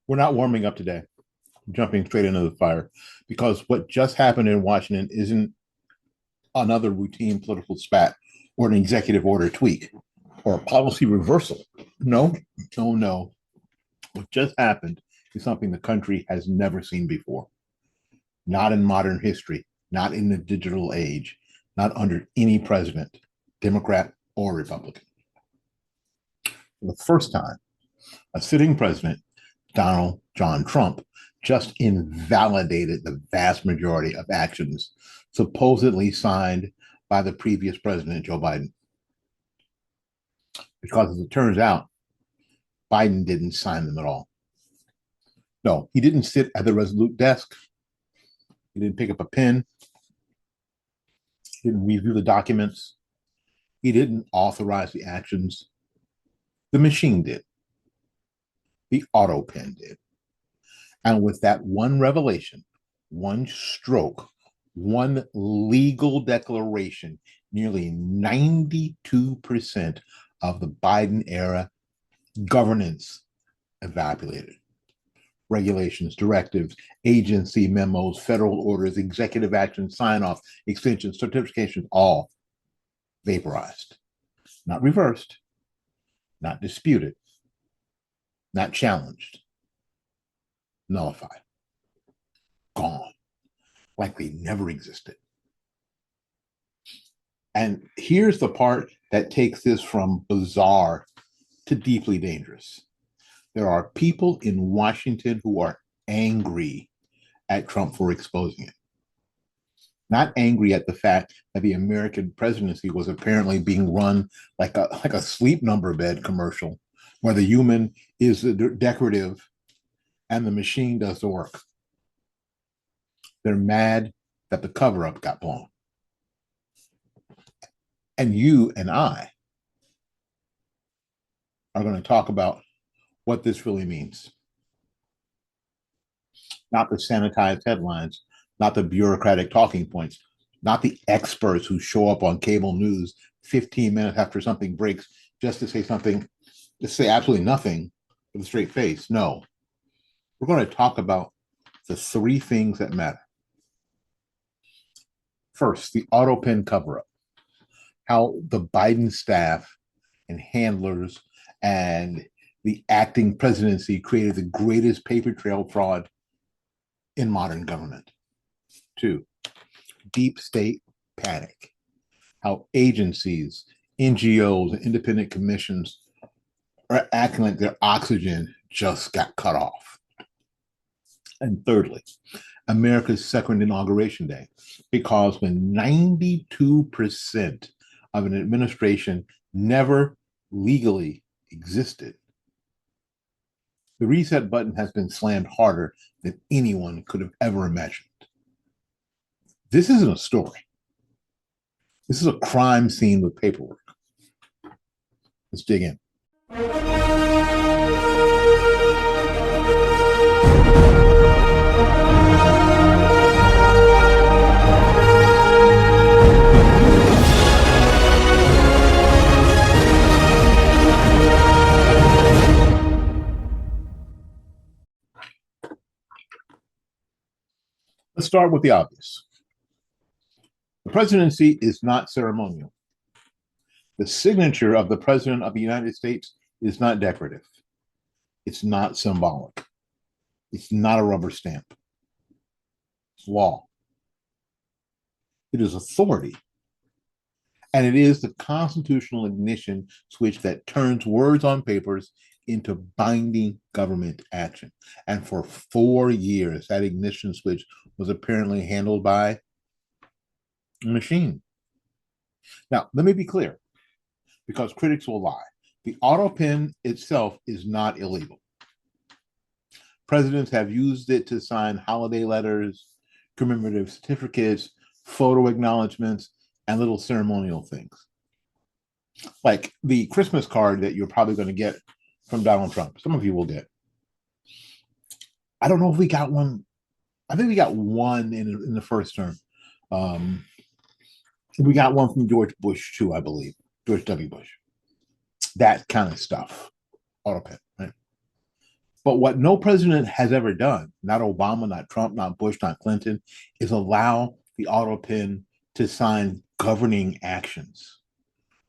We're not warming up today, jumping straight into the fire, because what just happened in Washington isn't another routine political spat or an executive order tweak or a policy reversal. No, no, no. What just happened is something the country has never seen before, not in modern history, not in the digital age, not under any president, Democrat or Republican. For the first time, a sitting president, Donald John Trump, just invalidated the vast majority of actions supposedly signed by the previous president, Joe Biden. Because as it turns out, Biden didn't sign them at all. No, he didn't sit at the Resolute desk. He didn't pick up a pen. He didn't review the documents. He didn't authorize the actions. The machine did. The Autopen did. And with that one revelation, one stroke, one legal declaration, nearly 92% of the Biden era governance evaporated. Regulations, directives, agency memos, federal orders, executive action, sign-off, extensions, certifications, all vaporized. Not reversed, not disputed, not challenged, nullified, gone, like they never existed. And here's the part that takes this from bizarre to deeply dangerous. There are people in Washington who are angry at Trump for exposing it. Not angry at the fact that the American presidency was apparently being run like a sleep number bed commercial, where the human is decorative and the machine does the work. They're mad that the cover-up got blown. And you and I are going to talk about what this really means. Not the sanitized headlines, not the bureaucratic talking points, not the experts who show up on cable news 15 minutes after something breaks just to say something, to say absolutely nothing with a straight face. No, we're going to talk about the three things that matter. First, the Autopen cover-up, how the Biden staff and handlers and the acting presidency created the greatest paper trail fraud in modern government. Two, deep state panic, how agencies, NGOs, and independent commissions are acting like their oxygen just got cut off. And thirdly, America's second inauguration day, because when 92% of an administration never legally existed, the reset button has been slammed harder than anyone could have ever imagined. This isn't a story. This is a crime scene with paperwork. Let's dig in. Let's start with the obvious. The presidency is not ceremonial. The signature of the President of the United States is not decorative. It's not symbolic. It's not a rubber stamp. It's law. It is authority. And it is the constitutional ignition switch that turns words on papers into binding government action. And for 4 years, that ignition switch was apparently handled by a machine. Now, let me be clear, because critics will lie. The Autopen itself is not illegal. Presidents have used it to sign holiday letters, commemorative certificates, photo acknowledgments, and little ceremonial things. Like the Christmas card that you're probably going to get from Donald Trump. Some of you will get. I don't know if we got one. I think we got one in the first term. We got one from George Bush too, I believe. George W. Bush. That kind of stuff. Autopen, right? But what no president has ever done, not Obama, not Trump, not Bush, not Clinton, is allow the Autopen to sign governing actions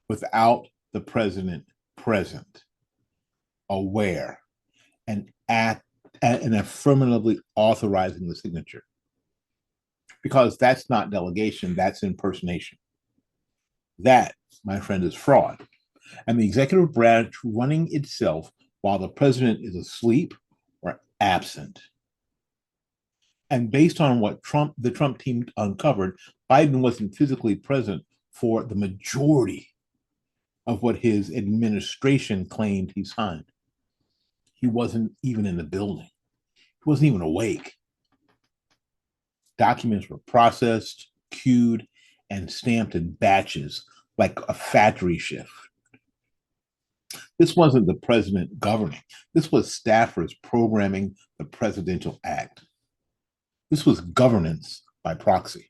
without the president present, aware, and act and affirmatively authorizing the signature. Because that's not delegation, that's impersonation. That, my friend, is fraud. And the executive branch running itself while the president is asleep or absent. And based on what the Trump team uncovered, Biden wasn't physically present for the majority of what his administration claimed he signed. He wasn't even in the building. He wasn't even awake. Documents were processed, queued, and stamped in batches like a factory shift. This wasn't the president governing. This was staffers programming the presidential act. This was governance by proxy.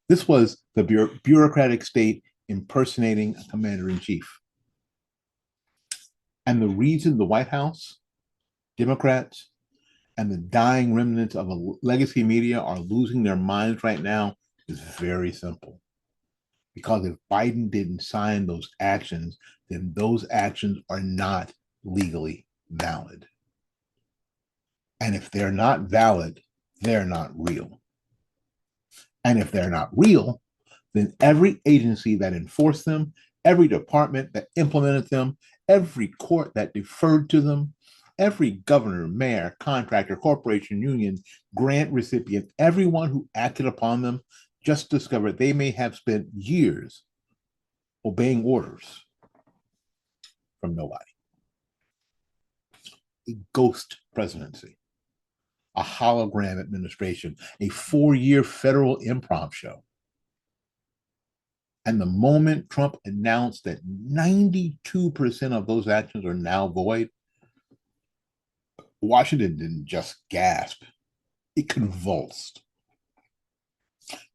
This was the bureaucratic state impersonating a commander-in-chief. And the reason the White House, Democrats, and the dying remnants of a legacy media are losing their minds right now is very simple. Because if Biden didn't sign those actions, then those actions are not legally valid. And if they're not valid, they're not real. And if they're not real, then every agency that enforced them, every department that implemented them, every court that deferred to them, every governor, mayor, contractor, corporation, union, grant recipient, everyone who acted upon them just discovered they may have spent years obeying orders from nobody. A ghost presidency, a hologram administration, a 4-year federal improv show. And the moment Trump announced that 92% of those actions are now void, Washington didn't just gasp, it convulsed.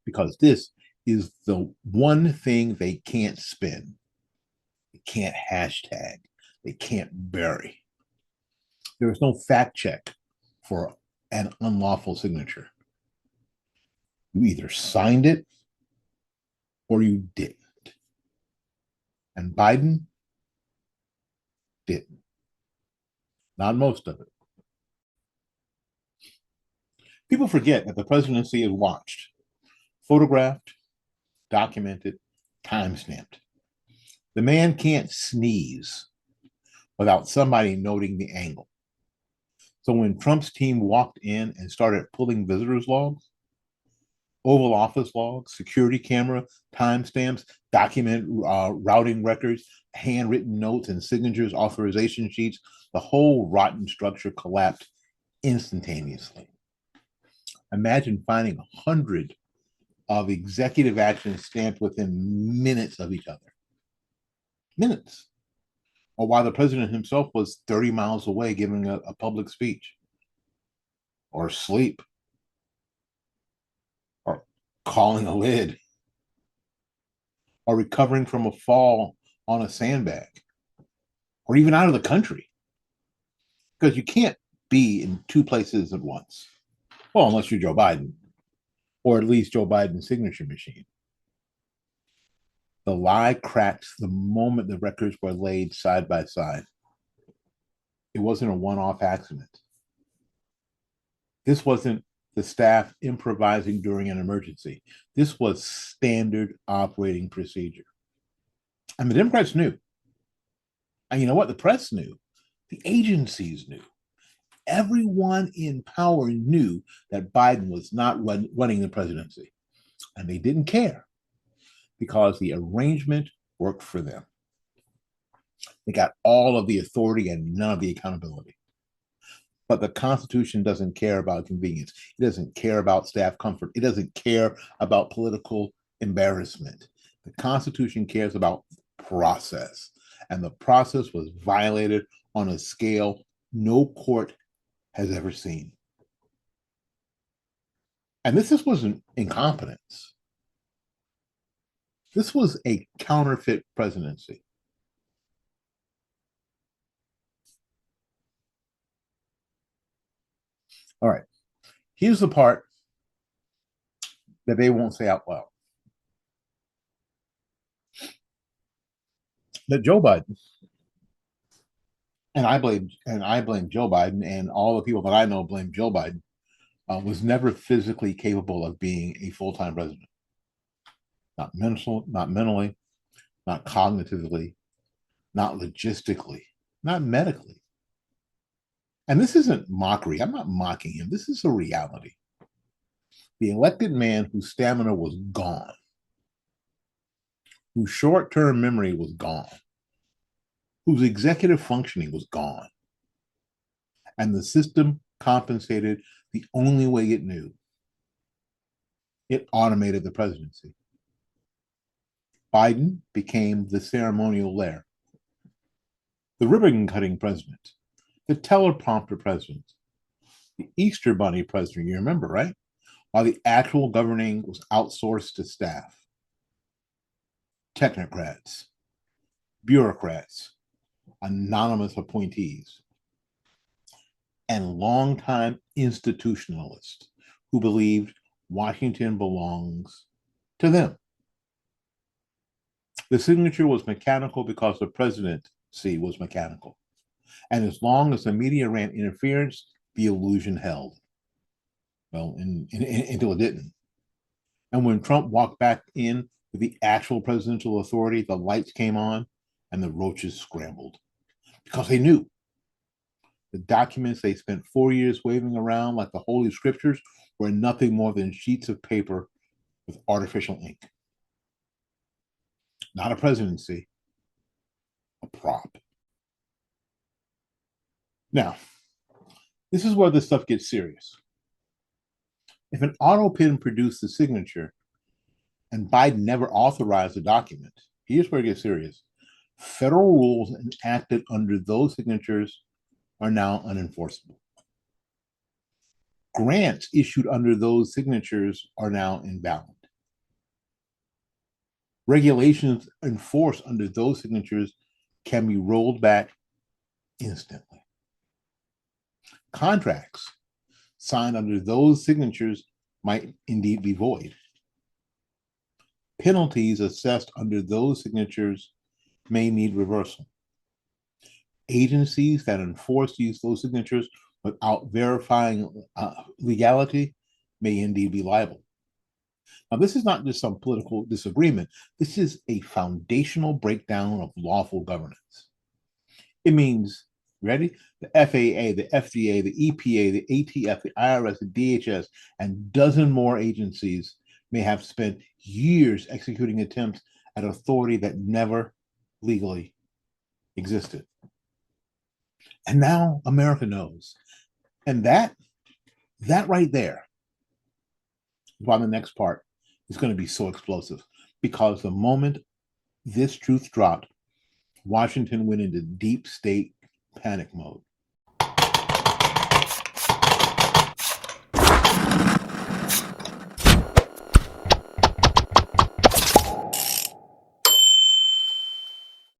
Because this is the one thing they can't spin, they can't hashtag, they can't bury. There is no fact check for an unlawful signature. You either signed it or you didn't. And Biden didn't. Not most of it. People forget that the presidency is watched, photographed, documented, time-stamped. The man can't sneeze without somebody noting the angle. So when Trump's team walked in and started pulling visitors' logs, Oval Office logs, security camera, timestamps, document routing records, handwritten notes and signatures, authorization sheets, the whole rotten structure collapsed instantaneously. Imagine finding 100 of executive actions stamped within minutes of each other. Minutes. Or while the president himself was 30 miles away giving a public speech, or asleep, or calling a lid, or recovering from a fall on a sandbag, or even out of the country. Because you can't be in 2 places at once. Well, unless you're Joe Biden, or at least Joe Biden's signature machine. The lie cracks the moment the records were laid side by side. It wasn't a one-off accident. This wasn't the staff improvising during an emergency. This was standard operating procedure. And the Democrats knew. And you know what? The press knew. The agencies knew. Everyone in power knew that Biden was not running the presidency. And they didn't care because the arrangement worked for them. They got all of the authority and none of the accountability. But the Constitution doesn't care about convenience. It doesn't care about staff comfort. It doesn't care about political embarrassment. The Constitution cares about process. And the process was violated on a scale no court has ever seen. And this wasn't incompetence. This was a counterfeit presidency. All right. Here's the part that they won't say out loud. That Joe Biden, and I blame Joe Biden, and all the people that I know blame Joe Biden, was never physically capable of being a full-time president. Not mentally, not cognitively, not logistically, not medically. And this isn't mockery. I'm not mocking him. This is a reality. The elected man whose stamina was gone, whose short-term memory was gone, whose executive functioning was gone, and the system compensated the only way it knew. It automated the presidency. Biden became the ceremonial lair, the ribbon cutting president, the teleprompter president, the Easter Bunny president, you remember, right? While the actual governing was outsourced to staff, technocrats, bureaucrats, anonymous appointees, and longtime institutionalists who believed Washington belongs to them. The signature was mechanical because the presidency was mechanical. And as long as the media ran interference, the illusion held. Well, until it didn't. And when Trump walked back in with the actual presidential authority, the lights came on and the roaches scrambled because they knew the documents they spent 4 years waving around like the Holy Scriptures were nothing more than sheets of paper with artificial ink. Not a presidency, a prop. Now, this is where this stuff gets serious. If an Autopen produced the signature and Biden never authorized the document, here's where it gets serious. Federal rules enacted under those signatures are now unenforceable. Grants issued under those signatures are now invalid. Regulations enforced under those signatures can be rolled back instantly. Contracts signed under those signatures might indeed be void. Penalties assessed under those signatures may need reversal. Agencies that enforce those signatures without verifying legality may indeed be liable. Now, this is not just some political disagreement. This is a foundational breakdown of lawful governance. It means, ready? The FAA, the FDA, the EPA, the ATF, the IRS, the DHS, and a dozen more agencies may have spent years executing attempts at authority that never legally existed. And now America knows. And that right there is why the next part is going to be so explosive. Because the moment this truth dropped, Washington went into deep state panic mode.